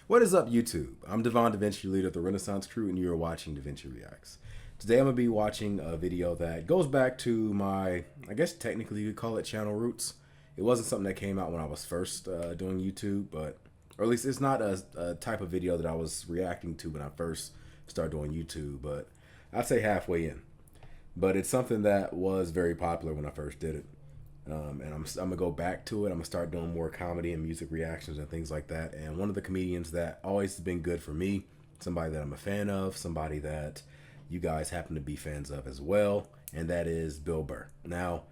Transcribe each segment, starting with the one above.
What is up, YouTube? I'm Devon, DaVinci, leader of the Renaissance crew, and you're watching DaVinci Reacts. Today I'm going to be watching a video that goes back to my, I guess technically you could call it channel roots. It wasn't something that came out when I was first doing YouTube, or at least it's not a type of video that I was reacting to when I first started doing YouTube, but I'd say halfway in. But it's something that was very popular when I first did it. And I'm going to go back to it. I'm going to start doing more comedy and music reactions and things like that. And one of the comedians that always has been good for me, somebody that I'm a fan of, somebody that you guys happen to be fans of as well, and that is Bill Burr. Now,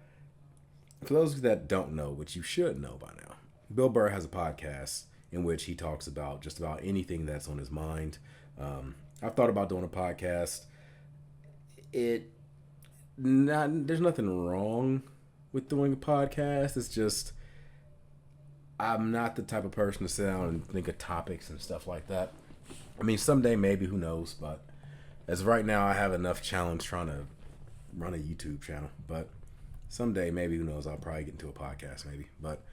for those of you that don't know, which you should know by now, Bill Burr has a podcast in which he talks about just about anything that's on his mind. I've thought about doing a podcast. There's nothing wrong with doing a podcast. It's just I'm not the type of person to sit down and think of topics and stuff like that. I mean, someday maybe, who knows, but as of right now, I have enough challenge trying to run a YouTube channel. But someday maybe, who knows, I'll probably get into a podcast maybe. But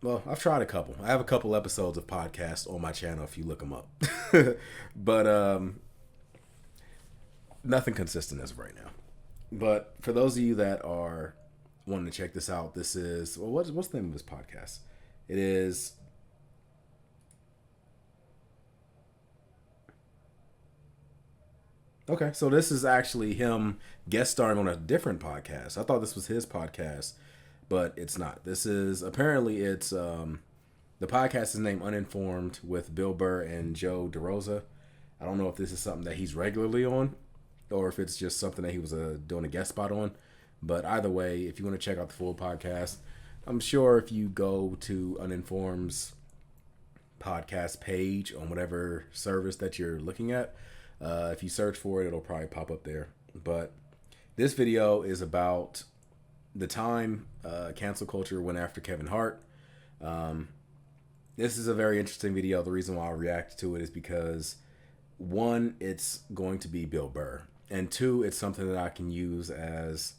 well, I've tried a couple. I have a couple episodes of podcasts on my channel if you look them up. But nothing consistent as of right now. But for those of you that are wanting to check this out, this is, well, what's the name of this podcast? It is okay, so this is actually him guest starring on a different podcast. I thought this was his podcast, but it's not. This is, apparently it's the podcast is named Uninformed with Bill Burr and Joe DeRosa. I don't know if this is something that he's regularly on or if it's just something that he was doing a guest spot on. But either way, if you want to check out the full podcast, I'm sure if you go to Uninformed's podcast page on whatever service that you're looking at, if you search for it, it'll probably pop up there. But this video is about the time cancel culture went after Kevin Hart. This is a very interesting video. The reason why I reacted to it is because, one, it's going to be Bill Burr. And two, it's something that I can use as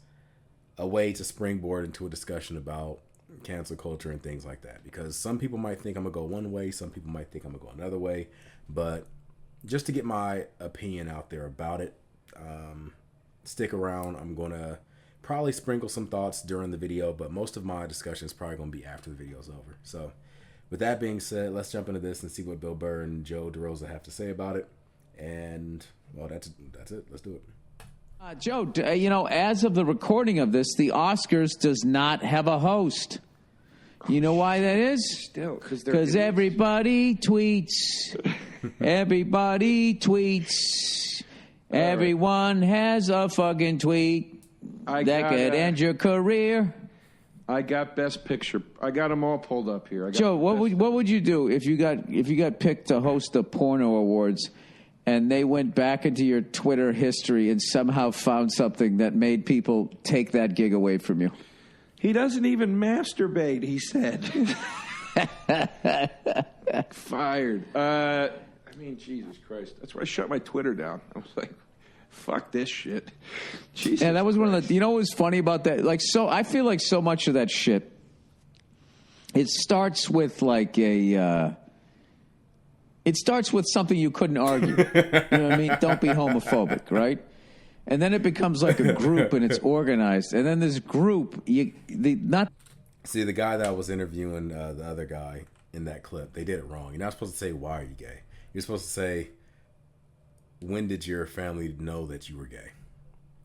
a way to springboard into a discussion about cancel culture and things like that. Because some people might think I'm going to go one way. Some people might think I'm going to go another way. But just to get my opinion out there about it, stick around. I'm going to probably sprinkle some thoughts during the video, but most of my discussion is probably going to be after the video's over. So with that being said, let's jump into this and see what Bill Burr and Joe DeRosa have to say about it. And, well, that's it. Let's do it. Joe, you know, as of the recording of this, the Oscars does not have a host. You know why that is? Still, because everybody tweets. Everybody tweets. Everyone has a fucking tweet that could end your career. I got Best Picture. I got them all pulled up here. Joe, what would you do if you got picked to host the Porno Awards, and they went back into your Twitter history and somehow found something that made people take that gig away from you? He doesn't even masturbate, he said. Fired. I mean, Jesus Christ. That's why I shut my Twitter down. I was like, fuck this shit. Jesus and that was Christ. One of the, you know what was funny about that? Like, so I feel like so much of that shit, it starts with like it starts with something you couldn't argue. You know what I mean? Don't be homophobic, right? And then it becomes like a group and it's organized. And then this group, See, the guy that was interviewing the other guy in that clip, they did it wrong. You're not supposed to say, why are you gay? You're supposed to say, when did your family know that you were gay?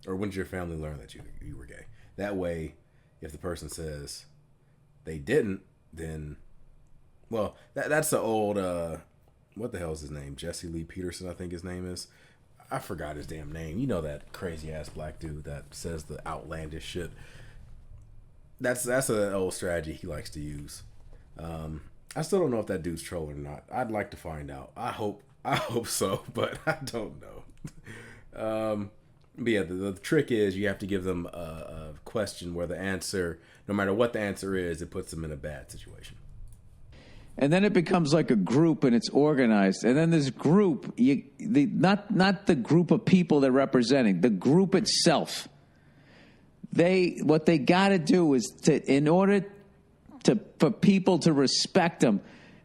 Or when did your family learn that you were gay? That way, if the person says they didn't, then, well, that's the old, what the hell is his name? Jesse Lee Peterson, I think his name is. I forgot his damn name. You know, that crazy ass black dude that says the outlandish shit. That's an old strategy he likes to use. I still don't know if that dude's trolling or not. I'd like to find out. I hope so, but I don't know. But yeah, the trick is you have to give them a question where the answer, no matter what the answer is, it puts them in a bad situation. And then it becomes like a group and it's organized. And then this group, not the group of people they're representing, the group itself. What they got to do is in order for people to respect them,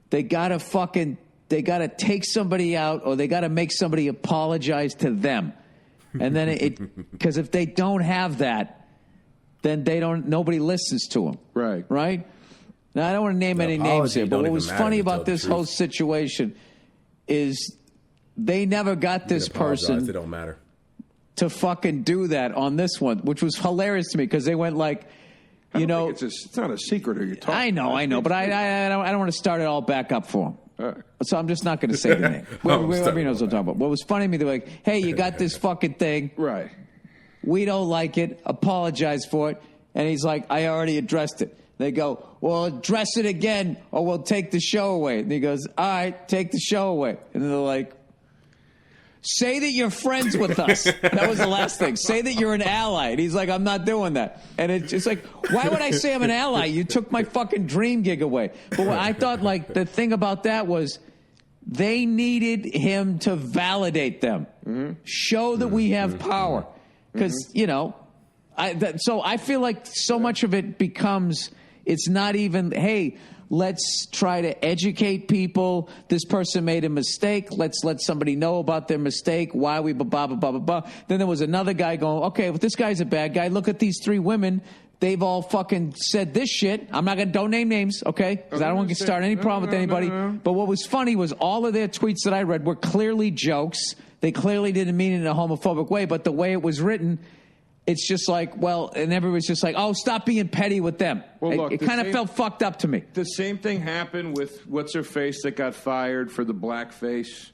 they got to fucking they got to take somebody out or they got to make somebody apologize to them. And then because if they don't have that, then nobody listens to them. Right. Right? Now, I don't want to name any names here, but what was funny about this whole situation is they never got this person. It don't matter. To fucking do that on this one, which was hilarious to me because they went like, it's not a secret who you're talking. I know, but I don't want to start it all back up for him. Right. So I'm just not going to say the name. Everybody knows what I'm talking about. What was funny to me, they're like, hey, you got this fucking thing. Right. We don't like it. Apologize for it. And he's like, I already addressed it. They go, well, address it again or we'll take the show away. And he goes, all right, take the show away. And they're like, say that you're friends with us. That was the last thing. Say that you're an ally. And he's like, I'm not doing that. And it's just like, why would I say I'm an ally? You took my fucking dream gig away. But what I thought, like, the thing about that was they needed him to validate them, show that we have power. Because, so I feel like so much of it becomes, it's not even, hey, let's try to educate people. This person made a mistake. Let's let somebody know about their mistake. Why we blah, blah, blah, blah, blah. Then there was another guy going, okay, well, this guy's a bad guy. Look at these 3 women. They've all fucking said this shit. Don't name names, okay? Because I don't want to start any problem with anybody. But what was funny was all of their tweets that I read were clearly jokes. They clearly didn't mean it in a homophobic way, but the way it was written, it's just like, well, and everybody's just like, oh, stop being petty with them. Well, look, it kind of felt fucked up to me. The same thing happened with what's-her-face that got fired for the blackface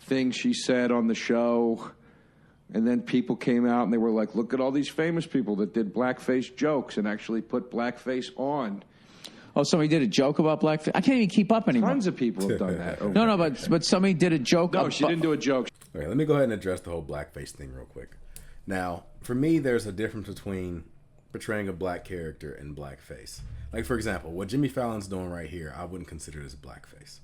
thing she said on the show. And then people came out and they were like, look at all these famous people that did blackface jokes and actually put blackface on. Oh, somebody did a joke about blackface? I can't even keep up anymore. Tons of people have done that. No, but somebody did a joke. No, she didn't do a joke. All right, let me go ahead and address the whole blackface thing real quick. Now, for me, there's a difference between portraying a black character and blackface. Like, for example, what Jimmy Fallon's doing right here, I wouldn't consider it as blackface.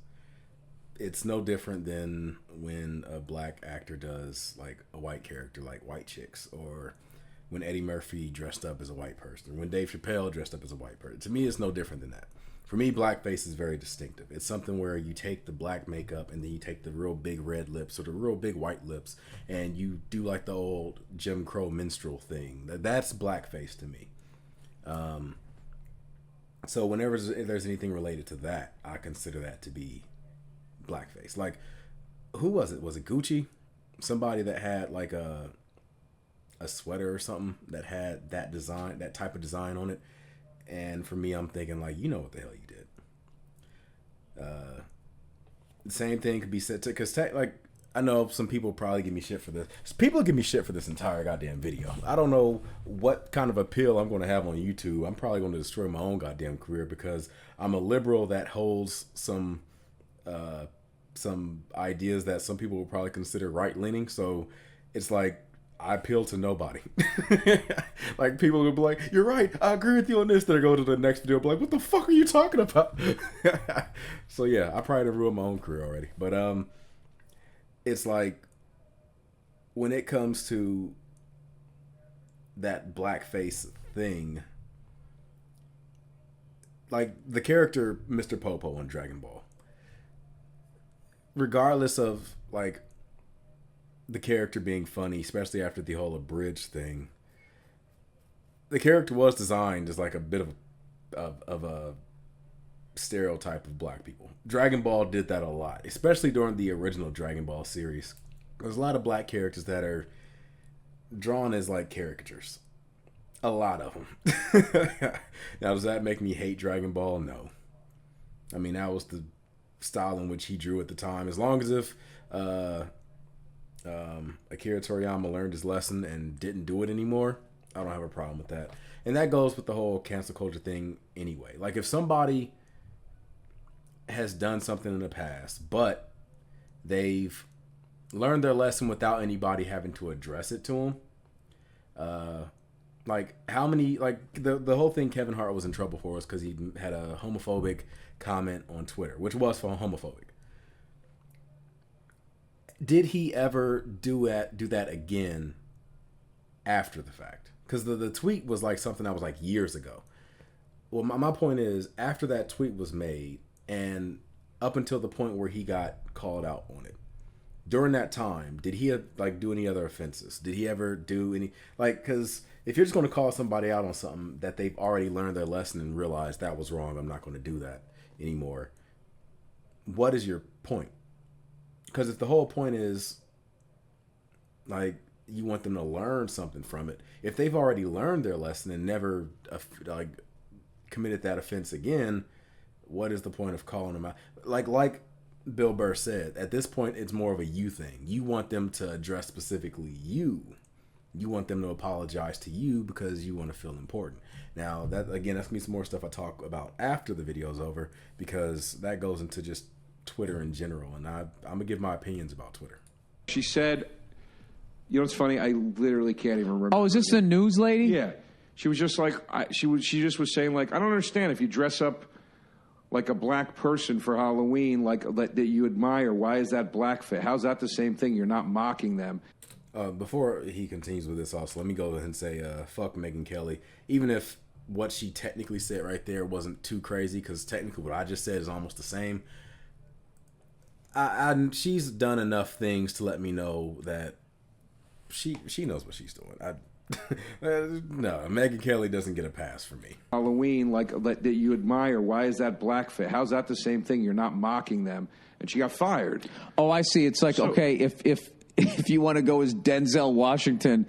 It's no different than when a black actor does, like, a white character, like White Chicks, or when Eddie Murphy dressed up as a white person, or when Dave Chappelle dressed up as a white person. To me, it's no different than that. For me, blackface is very distinctive. It's something where you take the black makeup and then you take the real big red lips or the real big white lips and you do like the old Jim Crow minstrel thing. That's blackface to me. So whenever there's anything related to that, I consider that to be blackface. Like, who was it? Was it Gucci? Somebody that had like a sweater or something that had that design, that type of design on it. And for me, I'm thinking like, you know what the hell you did. The same thing could be said to, because like, I know some people probably give me shit for this. People give me shit for this entire goddamn video. I don't know what kind of appeal I'm going to have on YouTube. I'm probably going to destroy my own goddamn career because I'm a liberal that holds some ideas that some people would probably consider right-leaning. So it's like, I appeal to nobody. Like, people would be like, you're right, I agree with you on this. Then I go to the next video and be like, what the fuck are you talking about? So yeah, I probably have ruined my own career already. But it's like, when it comes to that blackface thing, like the character Mr. Popo on Dragon Ball, regardless of like the character being funny, especially after the whole abridged thing, the character was designed as like a bit of a stereotype of black people. Dragon Ball did that a lot, especially during the original Dragon Ball series. There's a lot of black characters that are drawn as like caricatures. A lot of them. Now, does that make me hate Dragon Ball? No. I mean, that was the style in which he drew at the time. As long as if Akira Toriyama learned his lesson and didn't do it anymore, I don't have a problem with that. And that goes with the whole cancel culture thing anyway. Like, if somebody has done something in the past, but they've learned their lesson without anybody having to address it to them, like, how many, like, the whole thing Kevin Hart was in trouble for was because he had a homophobic comment on Twitter, which was for homophobic. Did he ever do that again after the fact? Because the tweet was like something that was like years ago. Well, my point is, after that tweet was made and up until the point where he got called out on it. During that time, did he like do any other offenses? Did he ever do any like? Because if you're just going to call somebody out on something that they've already learned their lesson and realized that was wrong, I'm not going to do that anymore. What is your point? Because if the whole point is like you want them to learn something from it, if they've already learned their lesson and never like committed that offense again, what is the point of calling them out? Like Bill Burr said, at this point, it's more of a you thing. You want them to address specifically you. You want them to apologize to you because you want to feel important. Now, that's going to be some more stuff I talk about after the video's over, because that goes into just Twitter in general. And I'm going to give my opinions about Twitter. She said, you know what's funny? I literally can't even remember. Oh, is this the news lady? Yeah. She was just like, she just was saying, like, I don't understand if you dress up like a black person for Halloween, like that you admire. Why is that blackface? How's that the same thing? You're not mocking them. Before he continues with this, also let me go ahead and say, fuck Megyn Kelly. Even if what she technically said right there wasn't too crazy, because technically what I just said is almost the same. She's done enough things to let me know that she knows what she's doing. No, Megyn Kelly doesn't get a pass for me. Halloween, like that you admire. Why is that blackface? How's that the same thing? You're not mocking them. And she got fired. Oh, I see. It's like, okay, if you want to go as Denzel Washington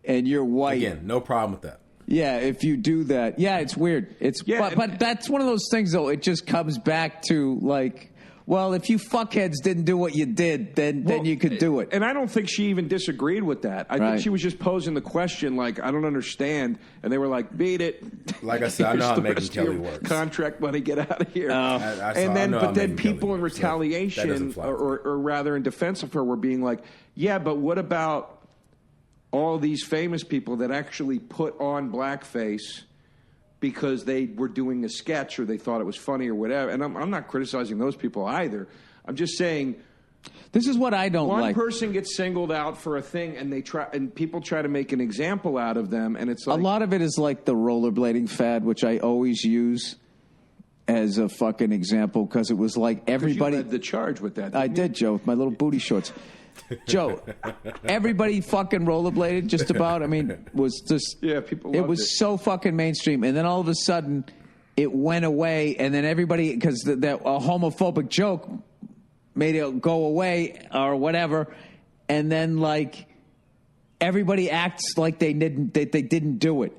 and you're white. Again, no problem with that. Yeah, if you do that. Yeah, it's weird. But that's one of those things, though. It just comes back to, like, well, if you fuckheads didn't do what you did, then you could do it. And I don't think she even disagreed with that. I think she was just posing the question, like, I don't understand. And they were like, beat it. Like I said, I know how Megyn Kelly works. Contract money, get out of here. But then people in retaliation, or rather in defense of her, were being like, yeah, but what about all these famous people that actually put on blackface because they were doing a sketch or they thought it was funny or whatever? And I'm not criticizing those people either. I'm just saying, this is what I don't like. One person gets singled out for a thing, and people try to make an example out of them, and it's like, a lot of it is like the rollerblading fad, which I always use as a fucking example, because it was like everybody. You led the charge with that. I did, Joe, with my little booty shorts. Joe, everybody fucking rollerbladed just about. I mean, was just people. It was so fucking mainstream, and then all of a sudden, it went away, and then everybody, because a homophobic joke made it go away or whatever, and then like everybody acts like they didn't do it.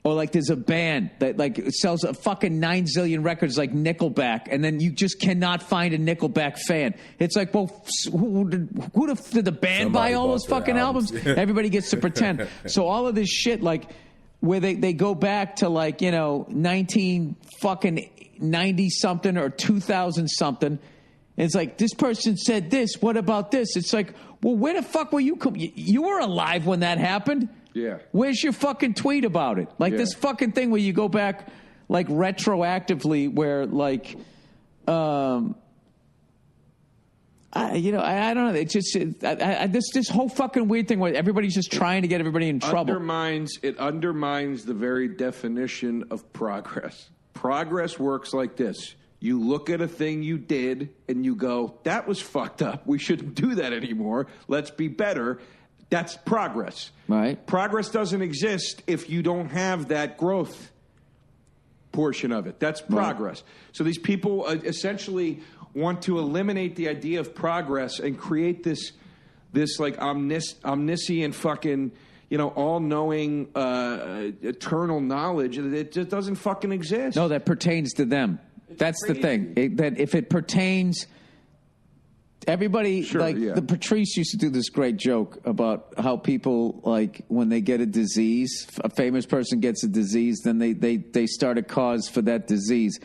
Or like there's a band that like sells a fucking 9 zillion records like Nickelback, and then you just cannot find a Nickelback fan. It's like, well, who did the band buy all those fucking albums? Everybody gets to pretend. So all of this shit, like where they go back to like, 1990 something or 2000 something. And it's like, this person said this. What about this? It's like, well, where the fuck were you? You were alive when that happened. Yeah. Where's your fucking tweet about it? Like this fucking thing where you go back like retroactively where like, I don't know. It's just this whole fucking weird thing where everybody's just trying to get everybody in trouble. It undermines the very definition of progress. Progress works like this. You look at a thing you did and you go, that was fucked up. We shouldn't do that anymore. Let's be better. That's progress. Right. Progress doesn't exist if you don't have that growth portion of it. That's progress. Right. So these people essentially want to eliminate the idea of progress and create this like omniscient fucking, all-knowing eternal knowledge. It just doesn't fucking exist. No, that pertains to them. That's crazy. The thing. That if it pertains... Everybody, the Patrice used to do this great joke about how people, like, when they get a disease, a famous person gets a disease, then they start a cause for that disease.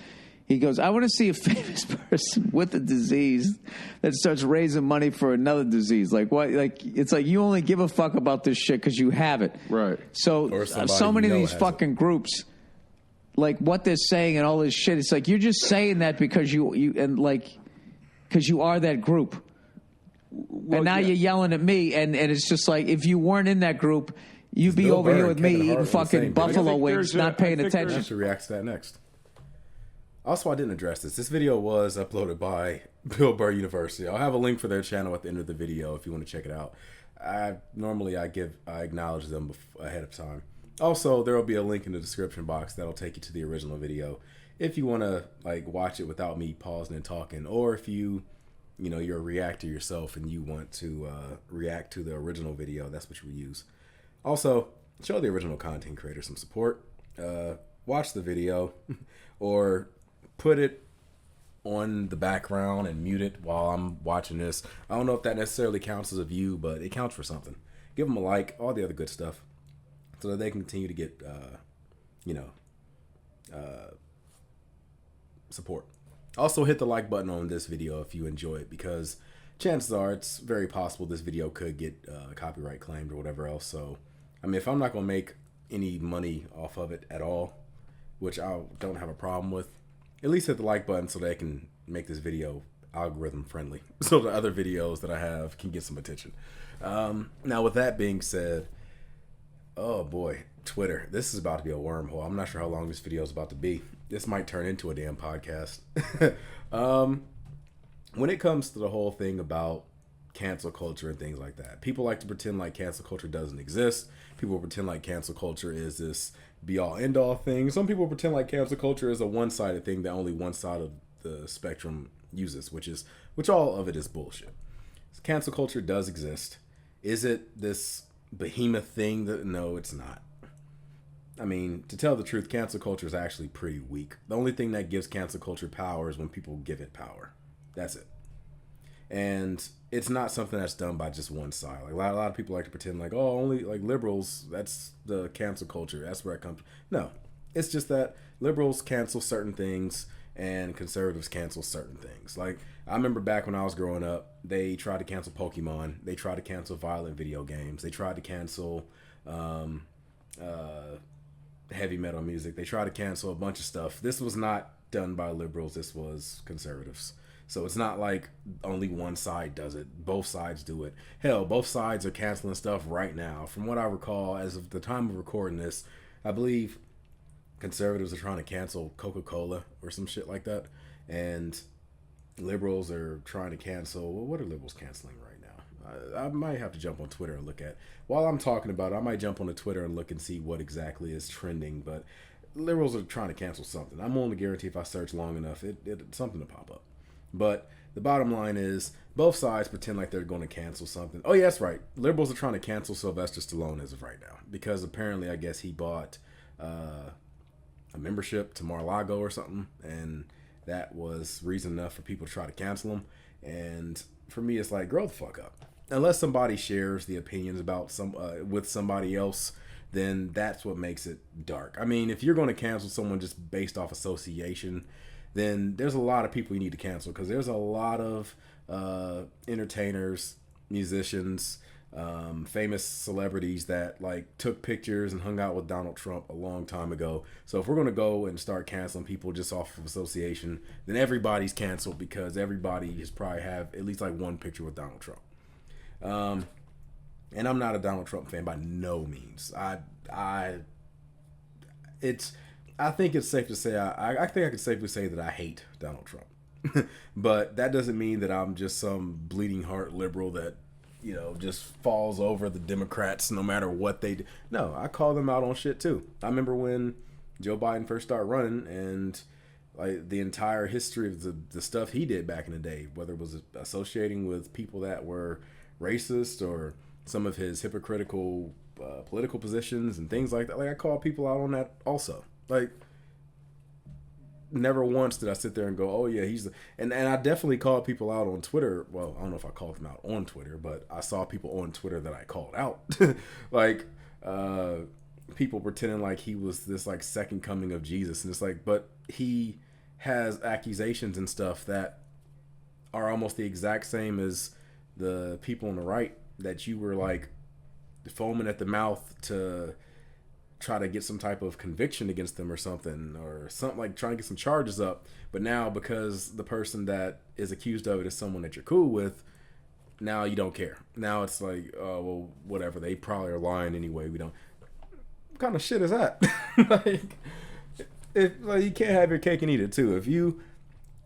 He goes, I want to see a famous person with a disease that starts raising money for another disease. Like, what? Like, it's like you only give a fuck about this shit because you have it. Right. So many of these fucking groups, like, what they're saying and all this shit, it's like you're just saying that because because you are that group. Well, and now you're yelling at me, and it's just like, if you weren't in that group, you'd be over here with me eating fucking buffalo wings, not paying attention. I should react to that next. Also, I didn't address this. This video was uploaded by Burr University. I'll have a link for their channel at the end of the video if you want to check it out. I acknowledge them ahead of time. Also, there will be a link in the description box that'll take you to the original video if you want to like watch it without me pausing and talking, or if you're a reactor yourself and you want to react to the original video, that's what you would use. Also, show the original content creator some support. Watch the video or put it on the background and mute it while I'm watching this. I don't know if that necessarily counts as a view, but it counts for something. Give them a like, all the other good stuff, so that they can continue to get, support. Also, hit the like button on this video if you enjoy it, because chances are it's very possible this video could get copyright claimed or whatever else. So, I mean, if I'm not going to make any money off of it at all, which I don't have a problem with, at least hit the like button so they can make this video algorithm friendly, so the other videos that I have can get some attention. Now, with that being said, oh boy, Twitter. This is about to be a wormhole. I'm not sure how long this video is about to be. This might turn into a damn podcast. When it comes to the whole thing about cancel culture and things like that, people like to pretend like cancel culture doesn't exist. People pretend like cancel culture is this be-all end-all thing. Some people pretend like cancel culture is a one-sided thing that only one side of the spectrum uses, which all of it is bullshit. Cancel culture does exist. Is it this behemoth thing? No, it's not. I mean, to tell the truth, cancel culture is actually pretty weak. The only thing that gives cancel culture power is when people give it power. That's it. And it's not something that's done by just one side. Like a lot of people like to pretend like, oh, only like liberals, that's the cancel culture. That's where it comes. No, it's just that liberals cancel certain things and conservatives cancel certain things. Like, I remember back when I was growing up, they tried to cancel Pokemon. They tried to cancel violent video games. They tried to cancel heavy metal music. They tried to cancel a bunch of stuff. This was not done by liberals. This was conservatives. So it's not like only one side does it. Both sides do it. Hell, both sides are canceling stuff right now. From what I recall, as of the time of recording this, I believe conservatives are trying to cancel Coca-Cola or some shit like that. And liberals are trying to cancel... Well, what are liberals canceling right now? I might have to jump on Twitter and look at... While I'm talking about it, I might jump on the Twitter and look and see what exactly is trending. But liberals are trying to cancel something. I'm willing to guarantee if I search long enough, it's something to pop up. But the bottom line is, both sides pretend like they're going to cancel something. Oh, yeah, that's right. Liberals are trying to cancel Sylvester Stallone as of right now. Because apparently, I guess he bought a membership to Mar-a-Lago or something. And that was reason enough for people to try to cancel him. And for me, it's like, grow the fuck up. Unless somebody shares the opinions about with somebody else, then that's what makes it dark. I mean, if you're going to cancel someone just based off association, then there's a lot of people you need to cancel, because there's a lot of entertainers, musicians, famous celebrities that like took pictures and hung out with Donald Trump a long time ago. So if we're going to go and start canceling people just off of association, then everybody's canceled, because everybody has probably have at least like one picture with Donald Trump. And I'm not a Donald Trump fan by no means. I think it's safe to say I think I can safely say that I hate Donald Trump. But that doesn't mean that I'm just some bleeding heart liberal that, just falls over the Democrats no matter what they do. No, I call them out on shit too. I remember when Joe Biden first started running, and like the entire history of the stuff he did back in the day, whether it was associating with people that were racist or some of his hypocritical political positions and things like that. Like, I call people out on that also. Like, never once did I sit there and go, oh yeah, and I definitely called people out on Twitter. Well, I don't know if I called them out on Twitter, but I saw people on Twitter that I called out. Like, people pretending like he was this like second coming of Jesus. And it's like, but he has accusations and stuff that are almost the exact same as the people on the right that you were like foaming at the mouth to try to get some type of conviction against them or something like trying to get some charges up. But now, because the person that is accused of it is someone that you're cool with, now you don't care. Now it's like, oh, well, whatever. They probably are lying anyway. We don't. What kind of shit is that? Like, if like, you can't have your cake and eat it too. If you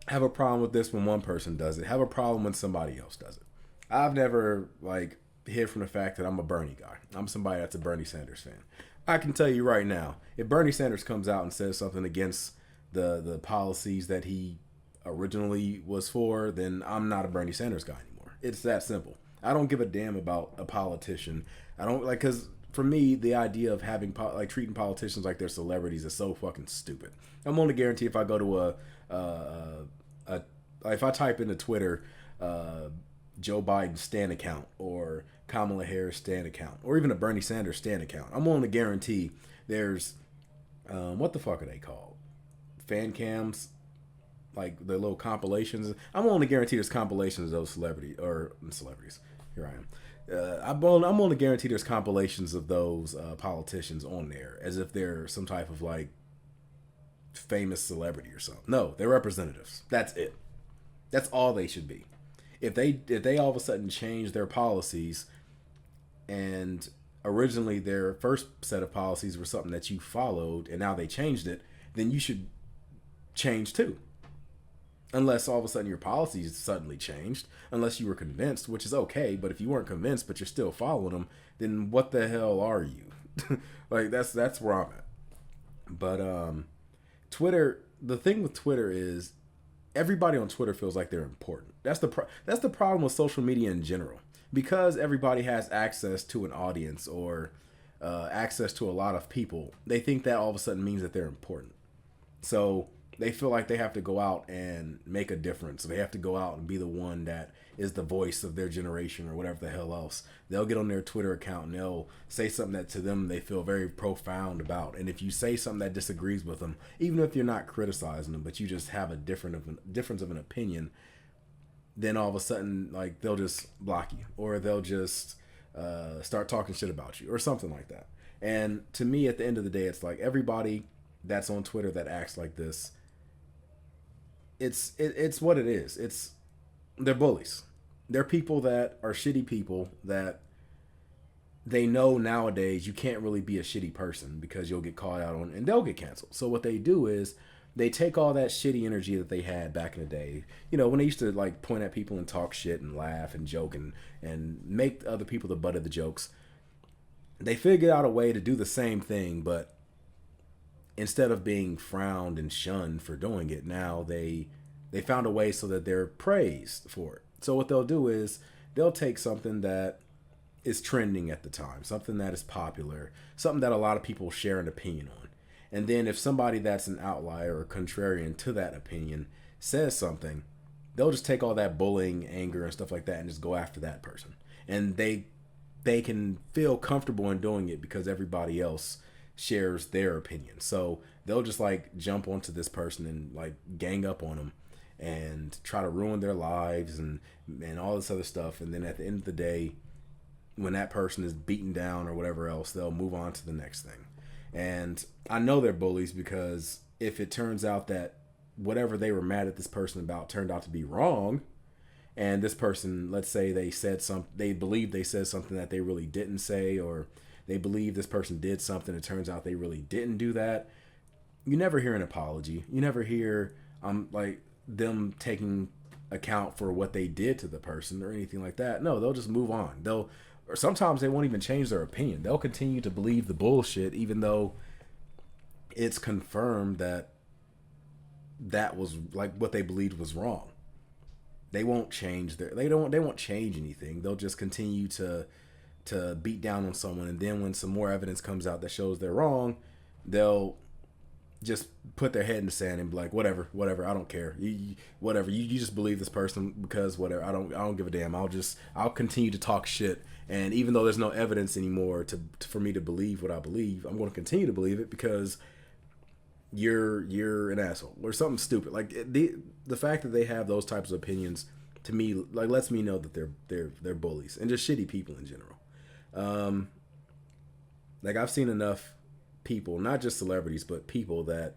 have a problem with this when one person does it, have a problem when somebody else does it. I've never like hid from the fact that I'm a Bernie guy. I'm somebody that's a Bernie Sanders fan. I can tell you right now, if Bernie Sanders comes out and says something against the policies that he originally was for, then I'm not a Bernie Sanders guy anymore. It's that simple. I don't give a damn about a politician. I don't like, because for me, the idea of having like treating politicians like they're celebrities is so fucking stupid. I'm only guarantee if I go to if I type into Twitter, Joe Biden stan account or Kamala Harris stan account or even a Bernie Sanders stan account, I'm willing to guarantee there's what the fuck are they called? Fan cams, like the little compilations. I'm willing to guarantee there's compilations of those celebrities. Here I am. I'm willing to guarantee there's compilations of those politicians on there as if they're some type of like famous celebrity or something. No, they're representatives. That's it. That's all they should be. If they all of a sudden change their policies, and originally their first set of policies were something that you followed and now they changed it, then you should change too. Unless all of a sudden your policies suddenly changed, unless you were convinced, which is okay, but if you weren't convinced but you're still following them, then what the hell are you? Like that's where I'm at. But Twitter, the thing with Twitter is everybody on Twitter feels like they're important. That's the problem with social media in general. Because everybody has access to an audience or access to a lot of people, they think that all of a sudden means that they're important. So they feel like they have to go out and make a difference. So they have to go out and be the one that is the voice of their generation or whatever the hell else. They'll get on their Twitter account and they'll say something that to them they feel very profound about. And if you say something that disagrees with them, even if you're not criticizing them, but you just have a difference of an opinion, then all of a sudden like they'll just block you or they'll just start talking shit about you or something like that. And to me, at the end of the day, it's like everybody that's on Twitter that acts like this, it's what it is. They're bullies. They're people that are shitty people that they know nowadays you can't really be a shitty person because you'll get called out on and they'll get canceled. So what they do is they take all that shitty energy that they had back in the day, you know, when they used to like point at people and talk shit and laugh and joke and make other people the butt of the jokes. They figured out a way to do the same thing, but instead of being frowned and shunned for doing it, now they found a way so that they're praised for it. So what they'll do is they'll take something that is trending at the time, something that is popular, something that a lot of people share an opinion on. And then if somebody that's an outlier or contrarian to that opinion says something, they'll just take all that bullying, anger, and stuff like that and just go after that person. And they can feel comfortable in doing it because everybody else shares their opinion. So they'll just like jump onto this person and like gang up on them and try to ruin their lives and all this other stuff. And then at the end of the day, when that person is beaten down or whatever else, they'll move on to the next thing. And I know they're bullies because if it turns out that whatever they were mad at this person about turned out to be wrong, and this person, let's say they believe they said something that they really didn't say, or they believe this person did something, it turns out they really didn't do that, you never hear an apology. You never hear like them taking account for what they did to the person or anything like that. No, they'll just move on. Or sometimes they won't even change their opinion. They'll continue to believe the bullshit even though it's confirmed that that was like what they believed was wrong. They won't change they won't change anything. They'll just continue to beat down on someone, and then when some more evidence comes out that shows they're wrong, they'll just put their head in the sand and be like, whatever, I don't care. Whatever, you just believe this person because whatever. I don't give a damn. I'll continue to talk shit, and even though there's no evidence anymore for me to believe what I believe, I'm going to continue to believe it because you're an asshole or something stupid. Like the fact that they have those types of opinions to me like lets me know that they're bullies and just shitty people in general. Like I've seen enough people, not just celebrities, but people that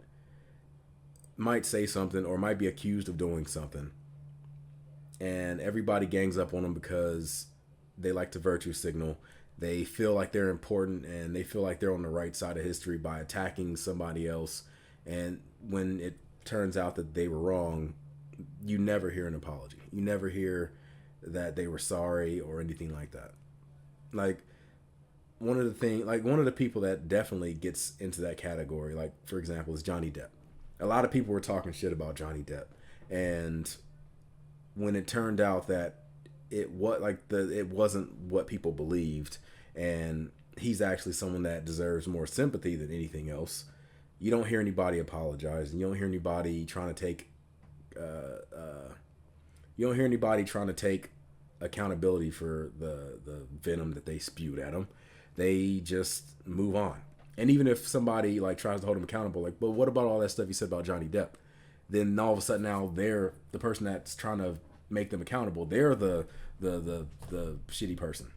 might say something or might be accused of doing something, and everybody gangs up on them because they like to virtue signal. They feel like they're important and they feel like they're on the right side of history by attacking somebody else and when it turns out that they were wrong, you never hear an apology. You never hear that they were sorry or anything like that. Like one of the people that definitely gets into that category, like for example, is Johnny Depp. A lot of people were talking shit about Johnny Depp, and when it turned out that it wasn't what people believed, and he's actually someone that deserves more sympathy than anything else. You don't hear anybody apologize, and you don't hear anybody trying to take accountability for the venom that they spewed at him. They just move on. And even if somebody like tries to hold him accountable, like, but what about all that stuff you said about Johnny Depp? Then all of a sudden now they're the person that's trying to make them accountable. They're the shitty person.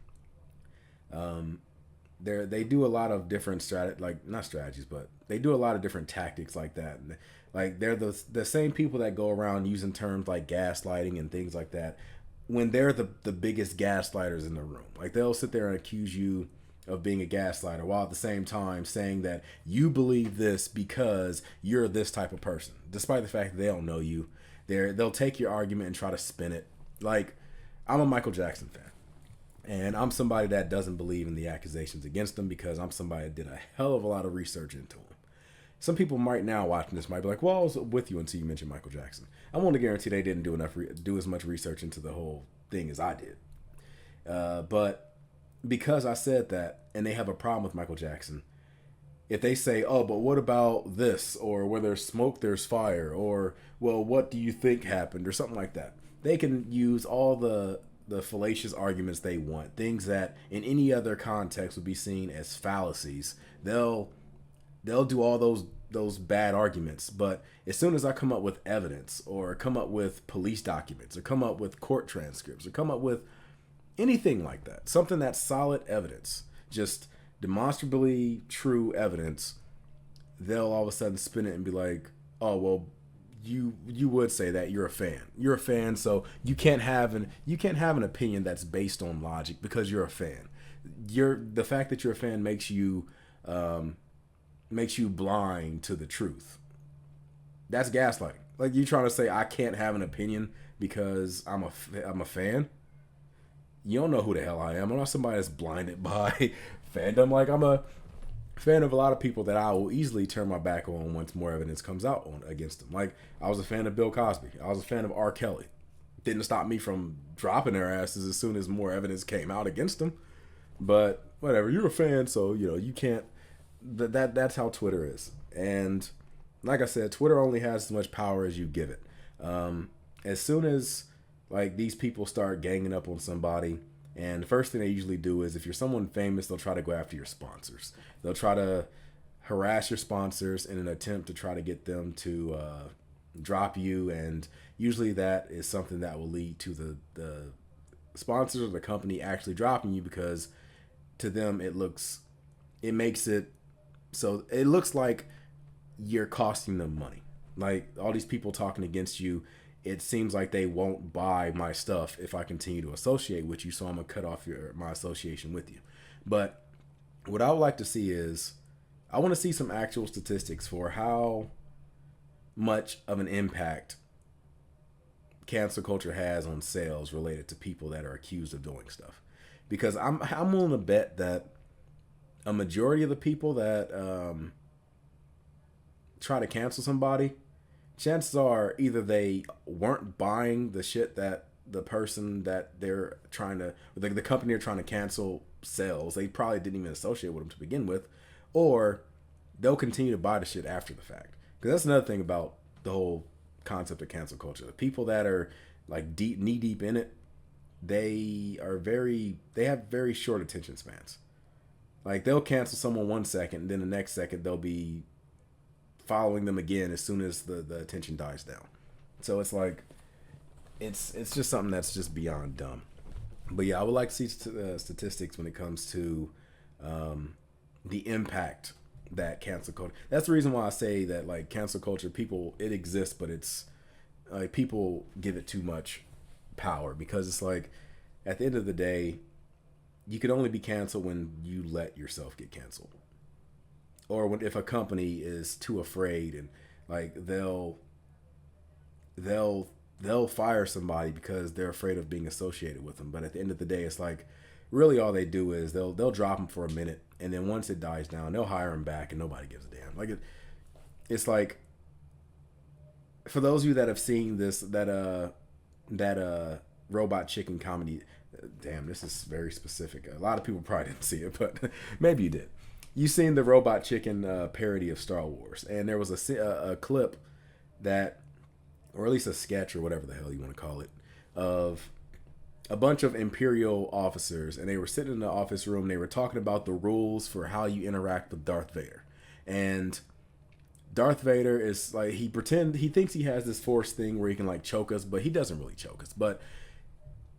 They do a lot of different not strategies, but they do a lot of different tactics like that. And like they're the same people that go around using terms like gaslighting and things like that when they're the biggest gaslighters in the room. Like they'll sit there and accuse you of being a gaslighter while at the same time saying that you believe this because you're this type of person, despite the fact that they don't know you. They'll take your argument and try to spin it. Like, I'm a Michael Jackson fan, and I'm somebody that doesn't believe in the accusations against him because I'm somebody that did a hell of a lot of research into him. Some people right now watching this might be like, well, I was with you until you mentioned Michael Jackson. I want to guarantee they didn't do as much research into the whole thing as I did. But because I said that, and they have a problem with Michael Jackson, if they say, oh, but what about this? Or where there's smoke, there's fire. Or, well, what do you think happened? Or something like that. They can use all the fallacious arguments they want. Things that in any other context would be seen as fallacies. They'll do all those bad arguments. But as soon as I come up with evidence, or come up with police documents, or come up with court transcripts, or come up with anything like that, something that's solid evidence, just demonstrably true evidence, they'll all of a sudden spin it and be like, oh, well, you would say that you're a fan, so you can't have an opinion that's based on logic because you're a fan. The fact that you're a fan makes you blind to the truth. That's gaslighting. Like, you trying to say I can't have an opinion because I'm a fan. You don't know who the hell I am. I'm not somebody that's blinded by fandom. Like, I'm a fan of a lot of people that I will easily turn my back on once more evidence comes out against them. Like, I was a fan of Bill Cosby. I was a fan of R. Kelly. Didn't stop me from dropping their asses as soon as more evidence came out against them. But whatever, you're a fan, so you can't. That's how Twitter is. And like I said, Twitter only has as much power as you give it. As soon as like these people start ganging up on somebody, and the first thing they usually do is, if you're someone famous, they'll try to go after your sponsors. They'll try to harass your sponsors in an attempt to try to get them to drop you, and usually that is something that will lead to the sponsors or the company actually dropping you, because to them it makes it so it looks like you're costing them money. Like, all these people talking against you, it seems like they won't buy my stuff if I continue to associate with you, so I'm going to cut off my association with you. But what I would like to see is, I want to see some actual statistics for how much of an impact cancel culture has on sales related to people that are accused of doing stuff. Because I'm willing to bet that a majority of the people that try to cancel somebody, chances are either they weren't buying the shit that the person that they're trying to, the company they're trying to cancel sells. They probably didn't even associate with them to begin with, or they'll continue to buy the shit after the fact. Because that's another thing about the whole concept of cancel culture. The people that are like knee deep in it, they have very short attention spans. Like, they'll cancel someone 1 second, and then the next second they'll be following them again as soon as the attention dies down. So it's like, it's just something that's just beyond dumb. But yeah, I would like to see statistics when it comes to the impact that cancel culture. That's the reason why I say that, like, cancel culture, it exists, but it's like, people give it too much power, because it's like, at the end of the day, you can only be canceled when you let yourself get canceled. or if a company is too afraid, and like they'll fire somebody because they're afraid of being associated with them. But at the end of the day, it's like really all they do is they'll drop them for a minute, and then once it dies down, they'll hire them back, and nobody gives a damn. Like it's like, for those of you that have seen that robot chicken comedy, damn, this is very specific. A lot of people probably didn't see it, but maybe you did. You seen the robot chicken parody of Star Wars, and there was a clip that, or at least a sketch or whatever the hell you want to call it, of a bunch of Imperial officers, and they were sitting in the office room. They were talking about the rules for how you interact with Darth Vader, and Darth Vader is like, he thinks he has this force thing where he can like choke us, but he doesn't really choke us. But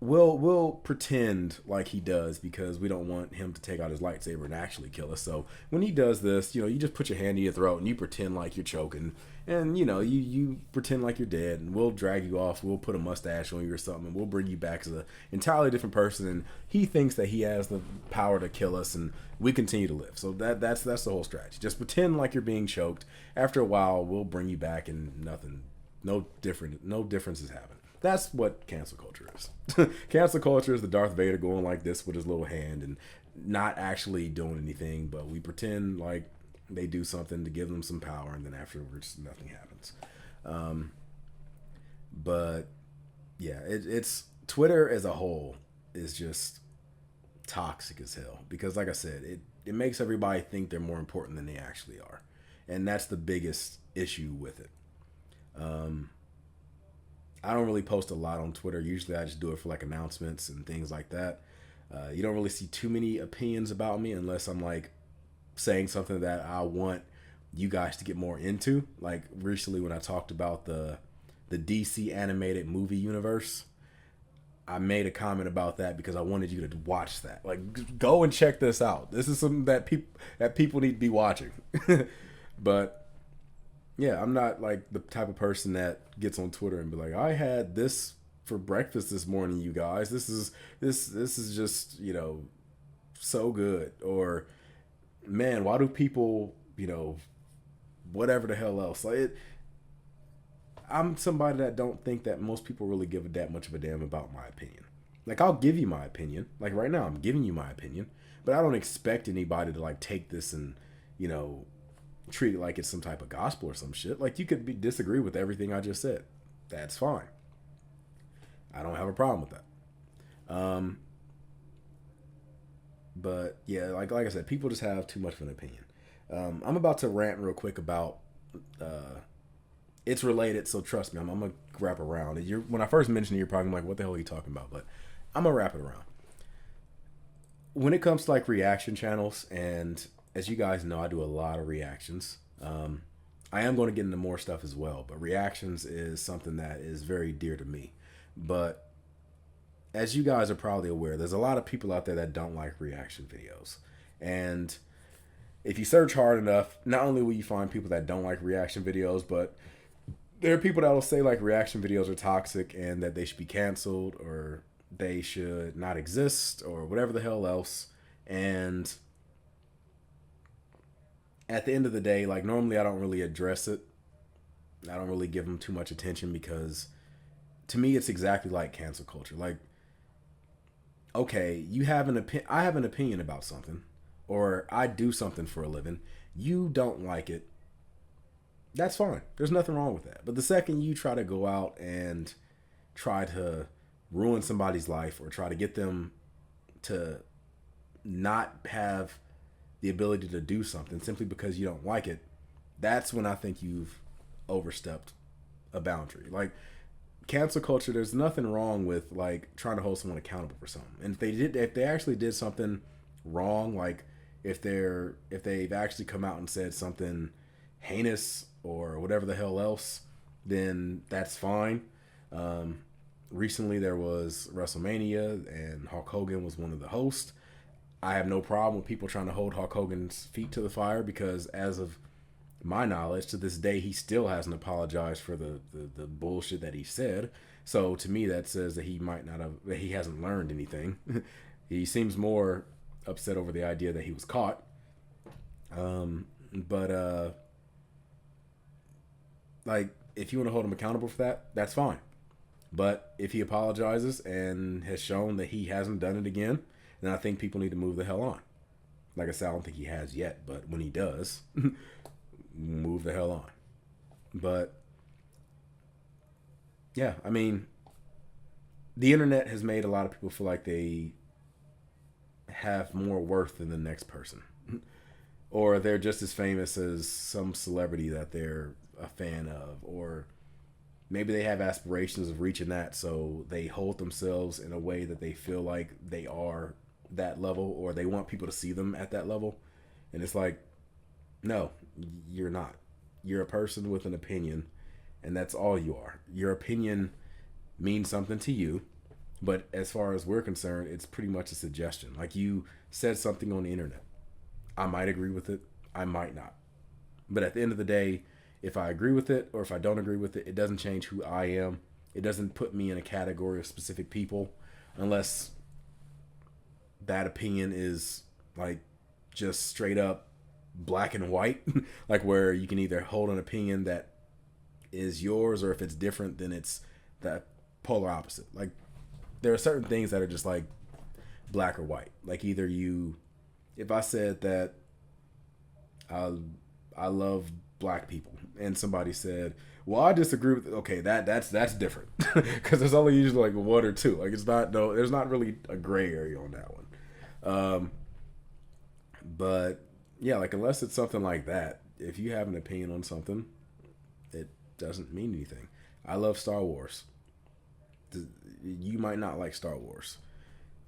we'll pretend like he does, because we don't want him to take out his lightsaber and actually kill us. So when he does this, you just put your hand in your throat and you pretend like you're choking, and you pretend like you're dead, and we'll drag you off. We'll put a mustache on you or something, and we'll bring you back as an entirely different person. And he thinks that he has the power to kill us, and we continue to live. So that's the whole strategy. Just pretend like you're being choked. After a while, we'll bring you back, and no differences happen. That's what cancel culture is. Cancel culture is the Darth Vader going like this with his little hand and not actually doing anything, but we pretend like they do something to give them some power, and then afterwards nothing happens. But yeah, it's Twitter as a whole is just toxic as hell, because like I said, it makes everybody think they're more important than they actually are, and that's the biggest issue with it. I don't really post a lot on Twitter. Usually I just do it for like announcements and things like that. You don't really see too many opinions about me unless I'm like saying something that I want you guys to get more into. Like recently when I talked about the DC animated movie universe, I made a comment about that because I wanted you to watch that. Like, go and check this out. This is something that people need to be watching. But yeah, I'm not like the type of person that gets on Twitter and be like, I had this for breakfast this morning, you guys. This is just, so good. Or, man, why do people, whatever the hell else. Like I'm somebody that don't think that most people really give that much of a damn about my opinion. Like, I'll give you my opinion. Like right now I'm giving you my opinion, but I don't expect anybody to like take this and, treat it like it's some type of gospel or some shit. Like, you could disagree with everything I just said. That's fine. I don't have a problem with that. But yeah, like I said, people just have too much of an opinion. I'm about to rant real quick about, it's related, so trust me, I'm gonna wrap around. When I first mentioned it, you're probably like, what the hell are you talking about? But I'm gonna wrap it around. When it comes to like reaction channels, and as you guys know, I do a lot of reactions. I am going to get into more stuff as well, but reactions is something that is very dear to me. But as you guys are probably aware, there's a lot of people out there that don't like reaction videos. And if you search hard enough, not only will you find people that don't like reaction videos, but there are people that will say like reaction videos are toxic and that they should be canceled or they should not exist or whatever the hell else. And at the end of the day, like normally I don't really address it. I don't really give them too much attention because to me it's exactly like cancel culture. Like, okay, you have I have an opinion about something, or I do something for a living. You don't like it. That's fine. There's nothing wrong with that. But the second you try to go out and try to ruin somebody's life or try to get them to not have the ability to do something simply because you don't like it, that's when I think you've overstepped a boundary. Like, cancel culture, there's nothing wrong with like trying to hold someone accountable for something. And if they actually did something wrong, like if they've actually come out and said something heinous or whatever the hell else, then that's fine. Recently there was WrestleMania and Hulk Hogan was one of the hosts. I have no problem with people trying to hold Hulk Hogan's feet to the fire because as of my knowledge, to this day, he still hasn't apologized for the bullshit that he said. So to me, that says that he hasn't learned anything. He seems more upset over the idea that he was caught. But like, if you want to hold him accountable for that, that's fine. But if he apologizes and has shown that he hasn't done it again, then I think people need to move the hell on. Like I said, I don't think he has yet, but when he does, move the hell on. But yeah, I mean, the internet has made a lot of people feel like they have more worth than the next person. Or they're just as famous as some celebrity that they're a fan of. Or maybe they have aspirations of reaching that, so they hold themselves in a way that they feel like they are that level, or they want people to see them at that level. And it's like, no, you're not. You're a person with an opinion, and that's all you are. Your opinion means something to you, but as far as we're concerned, it's pretty much a suggestion. Like, you said something on the internet. I might agree with it, I might not. But at the end of the day, if I agree with it or if I don't agree with it, it doesn't change who I am. It doesn't put me in a category of specific people, unless that opinion is like just straight up black and white. Like, where you can either hold an opinion that is yours, or if it's different, then it's that polar opposite. Like, there are certain things that are just like black or white. Like, either you, if I said that I love black people, and somebody said, well, I disagree with it. Okay, that's different. Because there's only usually like one or two. Like, it's not, no, there's not really a gray area on that one. But yeah, like, unless it's something like that, if you have an opinion on something, it doesn't mean anything. I love Star Wars. You might not like Star Wars.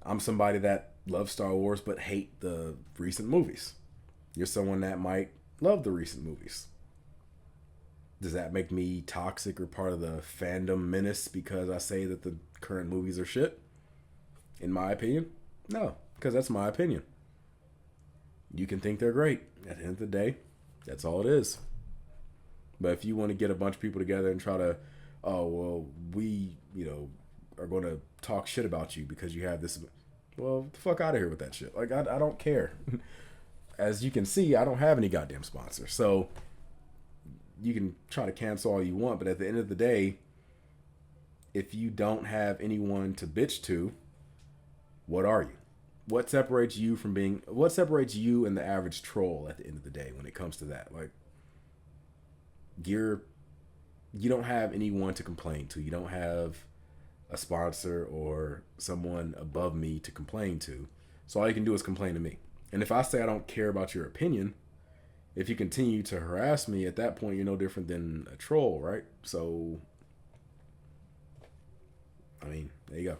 I'm somebody that loves Star Wars but hate the recent movies. You're someone that might love the recent movies. Does that make me toxic or part of the fandom menace because I say that the current movies are shit? In my opinion, no, because that's my opinion. You can think they're great. At the end of the day, that's all it is. But if you want to get a bunch of people together and try to, oh, well, we, are going to talk shit about you because you have this, well, get the fuck out of here with that shit. Like, I don't care. As you can see, I don't have any goddamn sponsors. So you can try to cancel all you want, but at the end of the day, if you don't have anyone to bitch to, what are you? What separates you and the average troll at the end of the day when it comes to that? Like, you don't have anyone to complain to. You don't have a sponsor or someone above me to complain to. So all you can do is complain to me. And if I say I don't care about your opinion, if you continue to harass me, at that point, you're no different than a troll, right? So, I mean, there you go.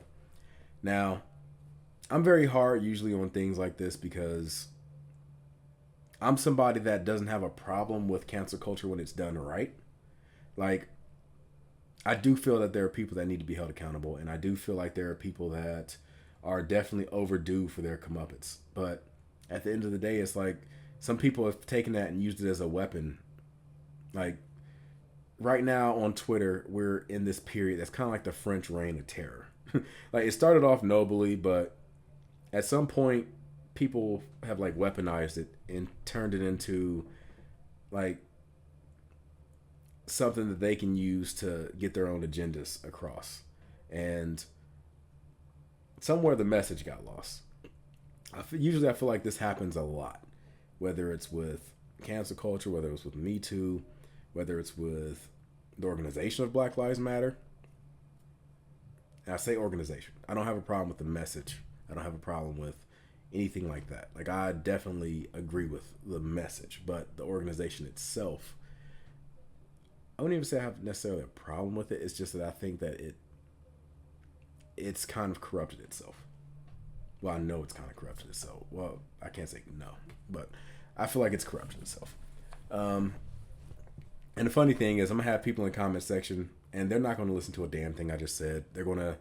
Now, I'm very hard usually on things like this because I'm somebody that doesn't have a problem with cancel culture when it's done right. Like, I do feel that there are people that need to be held accountable, and I do feel like there are people that are definitely overdue for their comeuppance. But at the end of the day, it's like, some people have taken that and used it as a weapon. Like, right now on Twitter, we're in this period that's kind of like the French Reign of Terror. Like, it started off nobly, but at some point, people have, like, weaponized it and turned it into, like, something that they can use to get their own agendas across. And somewhere the message got lost. Usually I feel like this happens a lot. Whether it's with cancel culture, whether it's with Me Too, whether it's with the organization of Black Lives Matter. And I say organization. I don't have a problem with the message. I don't have a problem with anything like that. Like, I definitely agree with the message, but the organization itself, I wouldn't even say I have necessarily a problem with it. It's just that I think that it's kind of corrupted itself. Well, I know it's kind of corrupted itself. Well, I can't say no, but I feel like it's corrupted itself. And the funny thing is, I'm going to have people in the comment section, and they're not going to listen to a damn thing I just said. They're going to,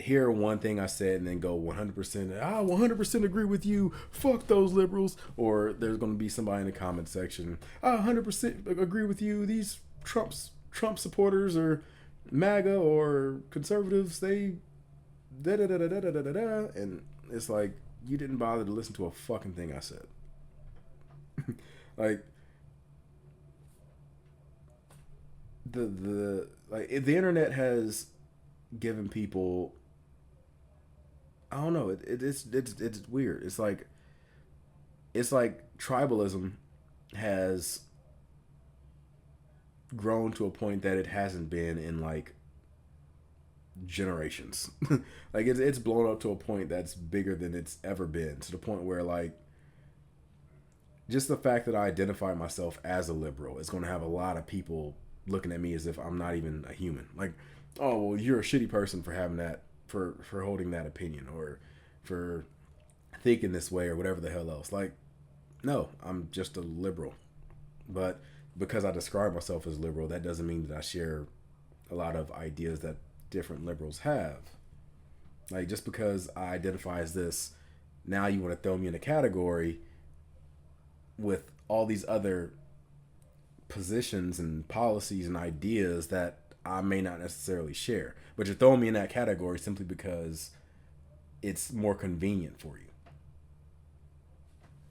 hear one thing I said and then go 100%, 100% agree with you. Fuck those liberals. Or there's going to be somebody in the comment section, 100% agree with you. These Trump supporters or MAGA or conservatives, they da-da-da-da-da-da-da-da. And it's like, you didn't bother to listen to a fucking thing I said. Like the internet has given people, I don't know, it's weird. It's like tribalism has grown to a point that it hasn't been in like generations. Like it's blown up to a point that's bigger than it's ever been, to the point where like just the fact that I identify myself as a liberal is going to have a lot of people looking at me as if I'm not even a human. Like, oh, well, you're a shitty person for having that, for holding that opinion, or for thinking this way, or whatever the hell else. Like, no, I'm just a liberal. But because I describe myself as liberal, that doesn't mean that I share a lot of ideas that different liberals have. Like, just because I identify as this, now you want to throw me in a category with all these other positions and policies and ideas that I may not necessarily share. But you're throwing me in that category simply because it's more convenient for you.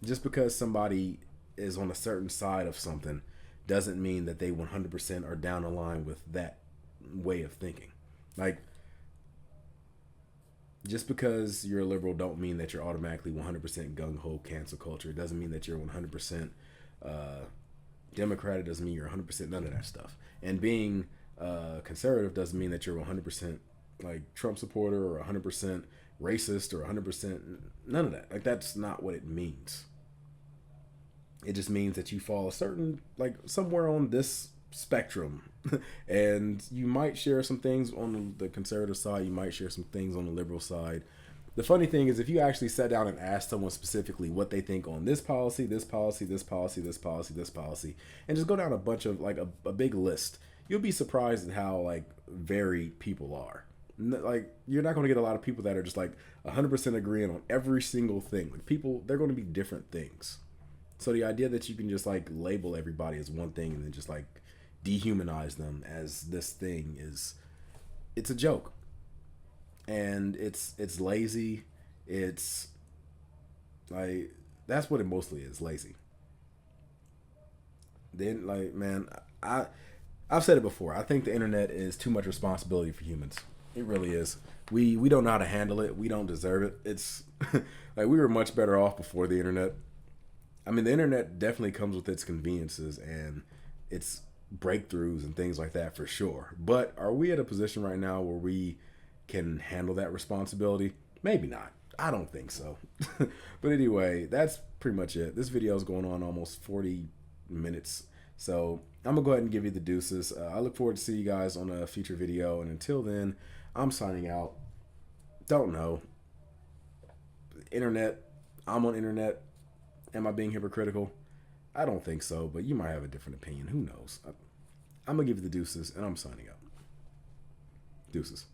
Just because somebody is on a certain side of something doesn't mean that they 100% are down the line with that way of thinking. Like, just because you're a liberal don't mean that you're automatically 100% gung-ho cancel culture. It doesn't mean that you're 100% Democrat. It doesn't mean you're 100% none of that stuff. And being conservative doesn't mean that you're 100% like Trump supporter, or 100% racist, or 100% none of that. Like, that's not what it means. It just means that you fall a certain, like, somewhere on this spectrum. And you might share some things on the conservative side, you might share some things on the liberal side. The funny thing is, if you actually sat down and asked someone specifically what they think on this policy, this policy, this policy, this policy, this policy, and just go down a bunch of, like, a big list, you'll be surprised at how, like, varied people are. Like, you're not going to get a lot of people that are just, like, 100% agreeing on every single thing. Like, people, they're going to be different things. So the idea that you can just, like, label everybody as one thing and then just, like, dehumanize them as this thing it's a joke. And it's lazy. It's like, that's what it mostly is, lazy. Then, like, man, I've said it before. I think the internet is too much responsibility for humans. It really is. We don't know how to handle it. We don't deserve it. It's like, we were much better off before the internet. I mean, the internet definitely comes with its conveniences and its breakthroughs and things like that, for sure. But are we at a position right now where we can handle that responsibility? Maybe not. I don't think so. But anyway, that's pretty much it. This video is going on almost 40 minutes. So I'm going to go ahead and give you the deuces. I look forward to see you guys on a future video. And until then, I'm signing out. Don't know. Internet. I'm on internet. Am I being hypocritical? I don't think so, but you might have a different opinion. Who knows? I'm going to give you the deuces, and I'm signing out. Deuces.